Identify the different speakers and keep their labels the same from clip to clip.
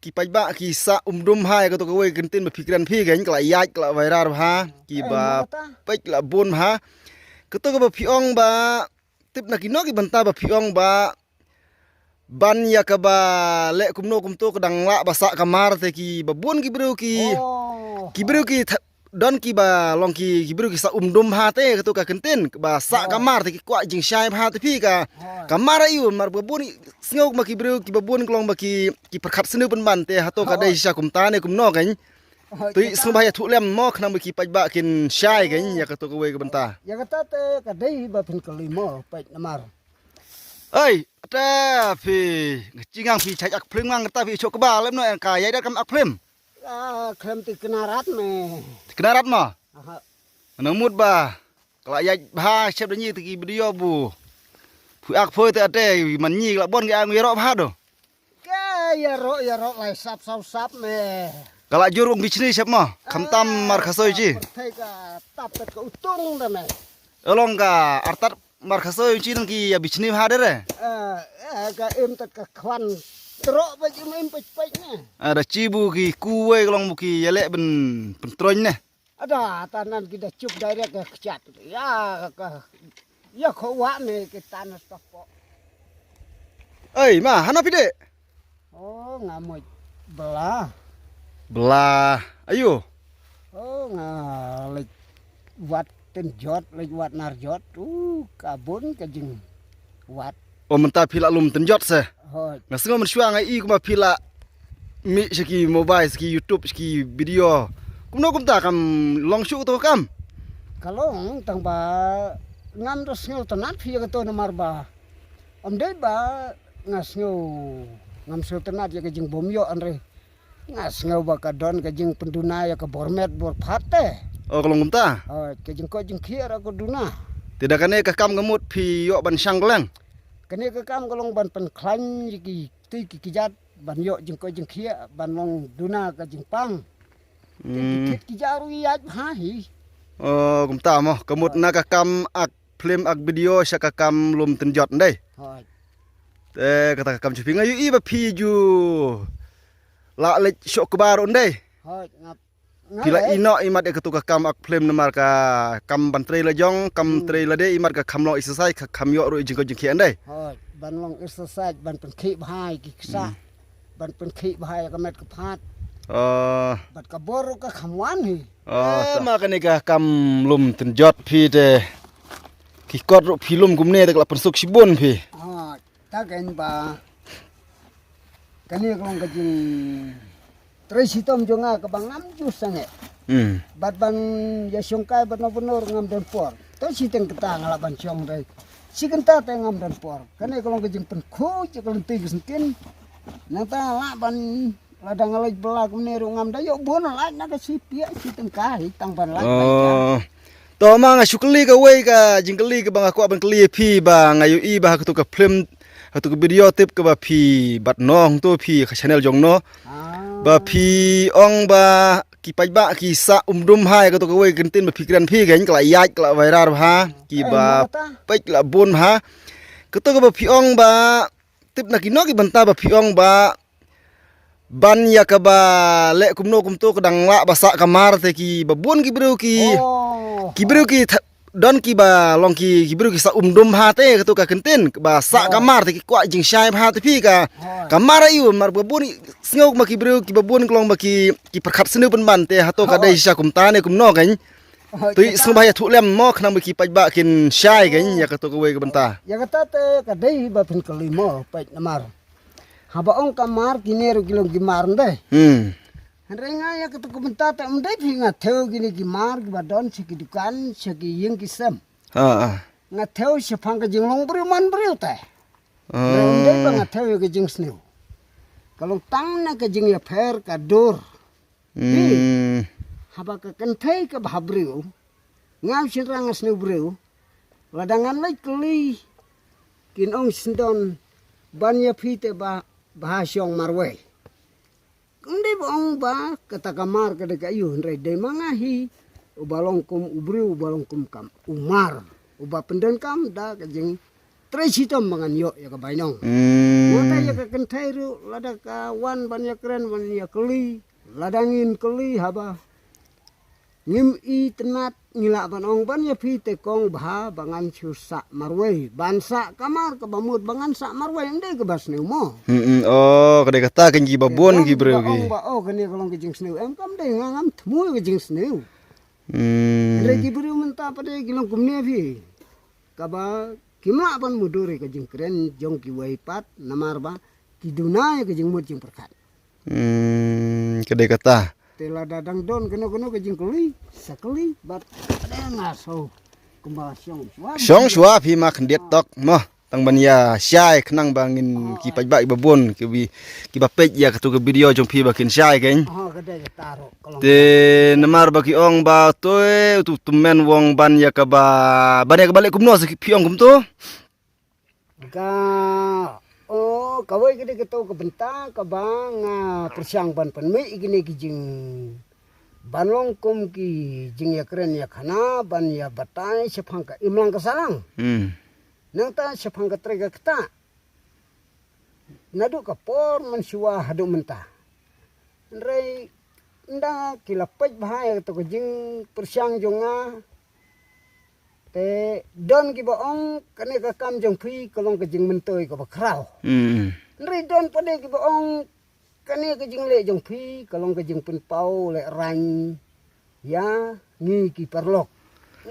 Speaker 1: ki pajba ki sa umdum hai ka to ka we kentin ba fikran phi gen kala yat kala vairar ha ki ba pek la bon ha ka to ka ba phiong ba tip na ki no ki banta ba phiong ba ban ya ka ba le kumno kumto ka dang la ba sa kamar te ki ba bon ki bru ki don ki ba long ki bru ki sa umdum ha te ka to ka kentin ba sa kamar te ki kwa jing shai ha te phi ka kamar ayu mar ba bon sngo ma ki bru ki ba bon klong ba ki perkhat senu pen ban te ha to ka dai sha kum ta ne kum no gen tui snu ba ya thu lem mo khna ba ki pajba kin shai gen ya ka to ka we ka banta
Speaker 2: ya ka ta te ka dai ba phin kali mo pa namar
Speaker 1: ơi ta phi jingang phi chai ak phlim ngang ta phi chok ba lem no ka yai da kam ak phlim
Speaker 2: klem ti kenarat me
Speaker 1: kenarat ma namut ba kala yai ba chep da ni ti video bu phu ak phoi te ate man ni la bon ga ngi ro ba do
Speaker 2: ke ya ro lai sap me
Speaker 1: kala jurung bichni chep ma kham tam mar khasoi chi
Speaker 2: thai ka tap ta ka utung da me
Speaker 1: elong ka artat mar khasoi chi nang ki ya bichni ha de re
Speaker 2: ka em ta ka khwan tro ba ji em pech ne
Speaker 1: ada cibu ki kuwe long bu ki yale ben pentroñ ne
Speaker 2: ada tanan kita cup direct ke chat ya kho wa ne ke tanas ta po
Speaker 1: ơi ma hana pide
Speaker 2: oh ngamoi belah
Speaker 1: belah ayo
Speaker 2: lek wat ten jot lek wat nar jot kabun ke jing wat
Speaker 1: o menta phila lum tenjot se
Speaker 2: hoi
Speaker 1: ngasengo men syua ngai I kuma phila mi seki mobile seki YouTube seki video kumno kumta kam longshu to kam
Speaker 2: kalong tang ba ngam ros ngel tanat phi ka to namar ba dei ba ngas ngam sul tanat ya ke jing bom yo andre ngas ngau ba ka don ke jing penduna ya ke bormet bor phate
Speaker 1: oh kalong kumta
Speaker 2: ke jing ko jing khia ra ko duna
Speaker 1: tidak kane ka kam ngamut phi yo ban sang lang
Speaker 2: kene ke kam kalong ban pen khlan ki jat ban yo jing ko jing khia ban long duna ka jing pang ki jaru ya ha hi
Speaker 1: oh kumta mo kamut na ka kam ak film ak video sya ka kam lum tenjot ndai
Speaker 2: hoi
Speaker 1: kata ka kam chupi ngayu I ba phi ju la le syok kebar ndai
Speaker 2: hoi ngap
Speaker 1: pila ino imat ka tu ka kam ak film namar ka kam ban tre la jong kam tre la de imat ka kam lo exercise ka kam yo ro jing ko jing khia ndai
Speaker 2: hoi ban long exercise ban pen khi bhai ki sa ban pen khi bhai ka met ka phat bat ka bor ka khamwan hi
Speaker 1: ma ka ni ka kam lum tenjot phi de ki kot ro phi lum gumne de la pensuk sibun phi
Speaker 2: ta ken ba kani long ka jing Tres hitam jonga ka bangam ju sange bat ban ya songkai bat no ngam dan por to siteng kita ngala ban chong dai sikenta te ngam dan por kane kolong ke jing pen khu je kolong ti sentin nang ta la ban ladang ngalai belak meneru ngam da yo bon la na ka sipia siteng kai tang ban la
Speaker 1: to ma nga shukli ka we ka jingkli ka bang aku ban kli phi ba ngayu I ba ka tu ka film tu ka video tip ka ba phi bat nong tu phi ka channel jong no ba phi ong ba ki pajba ki sa umdum hai ka to ka we kentin ba fikran phi gen kala yat kala vairar ha ki ba pek la bon ha ka to ka ba phi ong ba tip na ki no ki banta ba phi ong ba ban ya ka ba le kumno kumto ka dang la ba sa kamar te ki ba bon ki bru ki don ki ba long ki bru ki sa umdum ha te ka to ka kentin ba sa kamar te ki kwa jing shai ha te phi ka kamar ayu mar ba bon sngo ma ki bru ki ba bon klong ba ki perkhat senu pen ban te ha to ka dai sha kum ta ne kum no gen tui snu ba ya thu lem mo khna ba ki pajba kin shai gen ya ka to ka we ka banta
Speaker 2: ya ka ta te ka dai ba phin kali mo pa namar haba ong kamar kinero kilong gimar ndai renga ya ka to benta ta ndai phi nga theu gini gimar ki badon si ki dukan si ki yeng ki sam nga theu si phang ka jinglong bri man bri ta ndai ba nga theu ka jing sneu kalau tang na ka jing ya pher ka dor haba ka kan thai ka bhabriu ngam sin rang sneu briu ladangan lai kli kin ong sindon ban ya phi te ba syong marwe Kundi bong ba kata kamar kada kayu ndai de mangahi ubalong kum ubriu ubalong kum kam umar uba pendan kam da kajing tre sitom bangan yo ya ka bainong. Wata ya ka kentai ru lada ka wan ban ya keren ban ya keli ladangin keli haba. Ngim i tenat ngila ban ong ban ya pi te kong bah bangan susa marwei bansa kamar ka bamut bangan sa marwei ende ke bas neu mo.
Speaker 1: Oh kadai kata kan gi babon gi bro gi.
Speaker 2: Ong ba oh kene kolong ke jing sneu em kam dei ngam temu ke jing sneu. Regi beri mentah pada gilong kumne fi. Kaba kimla ban mudure ke jing keren jong ki waipat namar ba kiduna ke jing mut jing perkat.
Speaker 1: Kadai kata.
Speaker 2: Tela dadang don keno ke jing keli sakeli bat ada ngaso kumbal syong.
Speaker 1: Syong shua phi ma khandet tok mo tang ban ya syai khnang bangin ki paj ba babon ki ba pej ya katu ke video jong phi ba kin syai ken.
Speaker 2: Oh kadai taro kolong.
Speaker 1: Te namar bagi ong ba toy tu tumen wong ban ya ka ba ban ya ka balik kumno sa phi ong kum tu.
Speaker 2: Ka oh kawai gede ketau ke benta ke bang persiang ban penmi gini ki jing banlong kum ki jing ya keren ya khana ban ya batai sepang ka imlang ka salang nang ta sepang ka trega keta nadu ka por mensiwa hadu menta rei nda kilapaj bahaya to ke jing persiang jonga te don ki baong kane ka kam jong phi kolong ke jing mentoi ka bakrau nri don pade ki baong kane ke jing le jong phi kolong ke jing pen pau le rang ya ngi ki perlok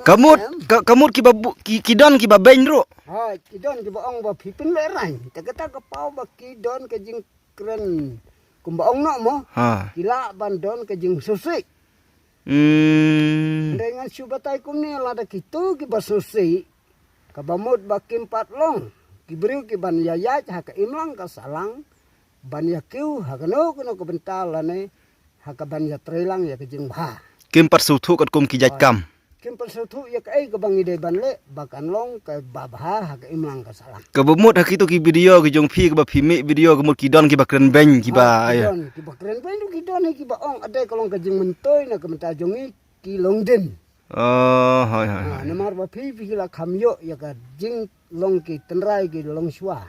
Speaker 1: kamut ki babu ki don ki baben ro
Speaker 2: ha ki don ki baong ba phi pen le rang te kata ka pau ba ki don ke jing kren kum baong no mo
Speaker 1: ha
Speaker 2: kila ban don ke jing susik dengan syubatai kum ni lada kitu ki basusi kabamut bakim patlong kiberiu ki ban yayat ha ka imlang ka salang ban yakiu ha kano kuno ko bentalane ha ka ban ya trelang ya ke jing bha
Speaker 1: kim pat su thu kat kum ki jaj kam
Speaker 2: kim persatu ya ka ai ka bang ide ban le bakan long ka babha ha ka imlang ka salang
Speaker 1: ka bumut ha kitu ki video ki jong phi ka ba phi mi video ka mut ki don ki ba kren ben ki ba ya
Speaker 2: ki ba kren ben ki don ki ba ong ade kolong ka jing mentoi na ka menta jongi ki longden
Speaker 1: oh hai hai
Speaker 2: namar ba phi la khamyo ya ka jing long ki tenrai ki long shwa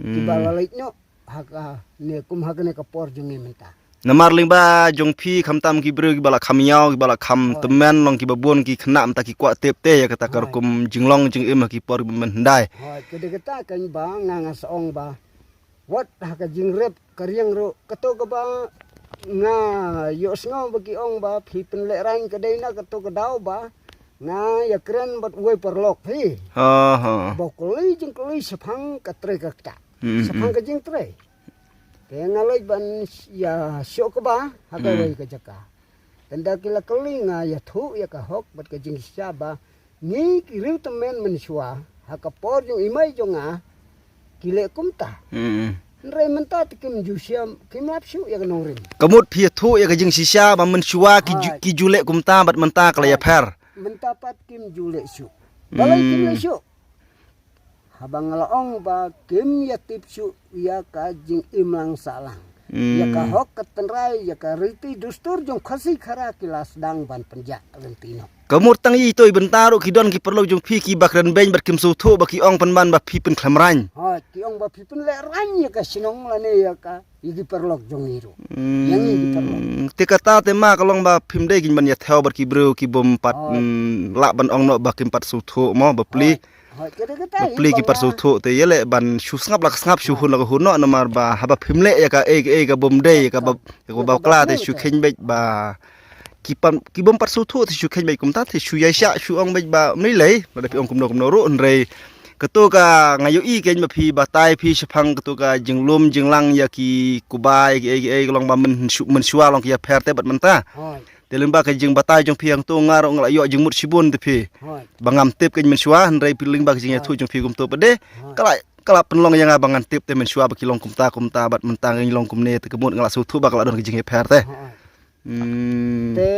Speaker 2: ki ba lalait no ha ka ne kum ha ka ne ka por jongi menta
Speaker 1: namar ling ba jong phi kham tam ki bru ki bala kham yaw ki bala kham temen long ki babon ki khna ta ki kwa tep te ya kata kar kum jinglong jing im ki por men dai
Speaker 2: ha ke de kata kan ba nga saong ba wat ha ka jing rep karyang ro kato ka ba nga yo sngo ba ki ong ba phi pen le rang ka dei na kato ka daw ba nga ya kren bat we perlok phi
Speaker 1: ha
Speaker 2: ba kuli jing kuli sepang ka tre ka ta sepang ka jing tre te ngalai ban ya syok ba ha ka we ka jaka tanda kila kuli nga ya thu ya ka hok bat ka jing sya ba ni ki riu temen men shwa ha ka por yung imai jo nga kile kumta Nrai menta tikim jusiam kimap syu ya kanong rin.
Speaker 1: Kamut phi thu ya ka jing sisya ba men shwa ki jule kumta bat menta kala ya pher
Speaker 2: Menta pat kim jule syu balai kim le syu habang laong ba kim ya tip syu ya ka jing imlang salang ya ka hok ketenrai ya ka riti dustur jong khasi khara kilas dang ban penja lentino
Speaker 1: kamut tang yi toy bentaro ki don ki perlo jong phi ki bakran ben bat kim su thu ba ki ong pan man ba phi pen khlamran
Speaker 2: ha ki ong ba phi pen le ran ya ka sinong la ne ya ka yi perlok jong iru yang yi perlok
Speaker 1: te kata te ma kalong ba phim de kin ban ya theo bat ki bru ki bom pat la ban ong no ba kim pat su thu mo ba pli pli ki par su thu te yele ban shu ngap shu hun la hun no namar ba ha ba phim le ya ka e ka bom de ka ba kla te shu khen be ba ki bom par su thu te shu khen be kum ta te shu ya sha shu ong be ba mri le ba de ong kum no ro nre ketu ka ngayu i ken ba phi ba tai phi shphang ketu ka jinglum jinglang ya ki kubai ki long ba men shwa long ki ya pher te bat man ta te limba ka jing batai jong phi ang tu ngar ong la yo jing mut sibun te phi bangam tip ke men shwa nrai pi limba ka jing ya thu jong phi kum to pade kala penlong yang abangan tip te men shwa ba ki long kum ta bat mentang long kum ne te kemut ngala su thu ba kala don ka jing ya pher te
Speaker 2: te